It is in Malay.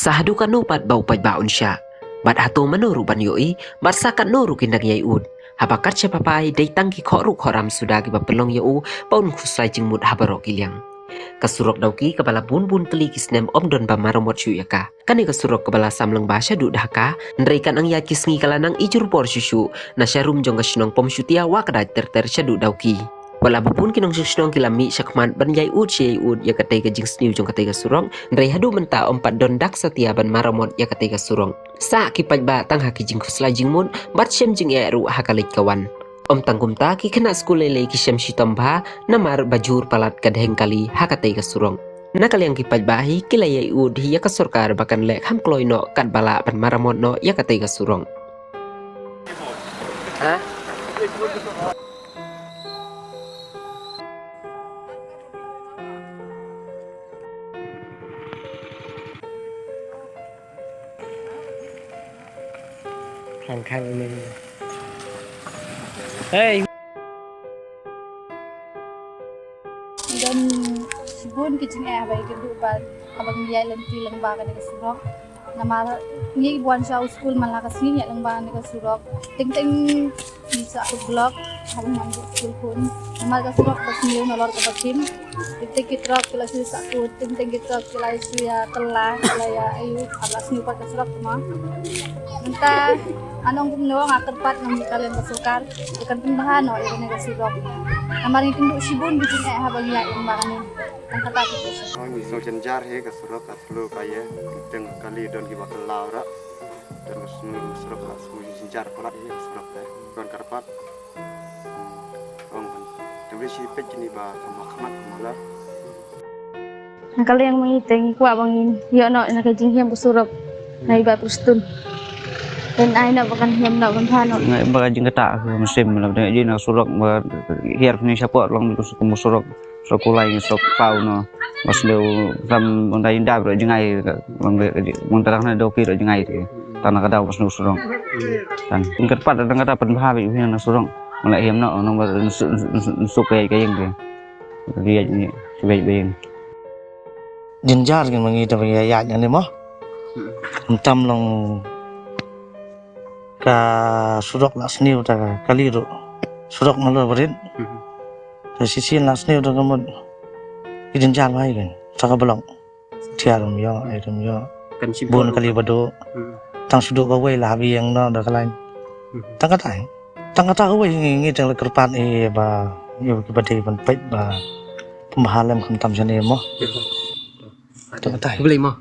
Sahadu kanu pat bau pat baun sya. Bat hatu menuru ban yoi, bat sakat nuru kindak yai ud. Habakat siya papai, day tangki khoruk khoram sudah kiba pelong yau, paun khusai jingmut habarok ilyang. Kasurok dauki kepala bun-bun keli kisnem om don bamaromot syuyaka. Kani kasurok kepala samlang basya duk dahka, nreikan ang yakis ngi kalanang ijur por syusyu, na syarum jong kasunong pom syutia wakadai ter-ter syaduk dauki. Wala bupun kinong syusnong kilami syakman ban yai ud syai ud ya katai ka jing sniu jong katai ka surong, nrei hadu menta om pat don dak satia ban maromot ya katai ka surong. Sa kipat ba tang haki jing kuslai jing mun, bat syem jing ya ru hakalik kawan. Om tangkum ta ki kena skulele ki syem syitamba namar bajur palat kadheng kali hakatai ka surong. Nakal yang kipat bahi kila yai ud ya ka surkar bakan lek ham kloy no kat bala ban maromot no ya katai ka surong. Ha? Khang ini. Hey. Dan sibun kicing baik itu ban abang dia lenti lembah kan ke surok. Nama ni buan show school malah kesini ya lembah ni ke surok. Ting bisa aku blog abang manduk school pun. Nama ke surok kesini nolor ke batin. Ting kita kelas satu ting kita kelas ya telah ya ayu alas ni ke surok semua. Entah anong kumno nga terpat ng kalian kasukar ikan pembahan no ikan kasurok amarin tinduk sibun bikin habang ya yang makani ang katakot ko siya so janjar he kasurok aslo kaya teng kali don ki bakal laura dan kasurok la su janjar pula he kasurok teh don karpat ong tapi si pet ni ba kamat mala kalau yang mengiting ku abangin yo no nakajing yang kasurok na iba prustun. Dan ai nak makan hiam nak makan. Ngai baga jing kata musim lah dia nak surok hiar ni siapa long su surok kulai surok pau no mas deu ram ondai indah ro jengai long terang na doki ro jengai tanah kada mas surok dan ingkat pat dan kata pen bhawi hian na surok mulai hiam no nomor su kai yang dia ni sebaik-baik jenjar kan mangi ta ya ni mo entam long ka surok las niu ta kaliru surok malo berin dari sisi las niu ta kamud idin jan mai kan saka belong tiarum yo Kan bun kali bado tang suduk ka wei labi yang no da kalain tang kata wei ngi tang kerpan ba yo ki bade ban pet ba pembahalan kam tam jane mo tang kata boleh mo.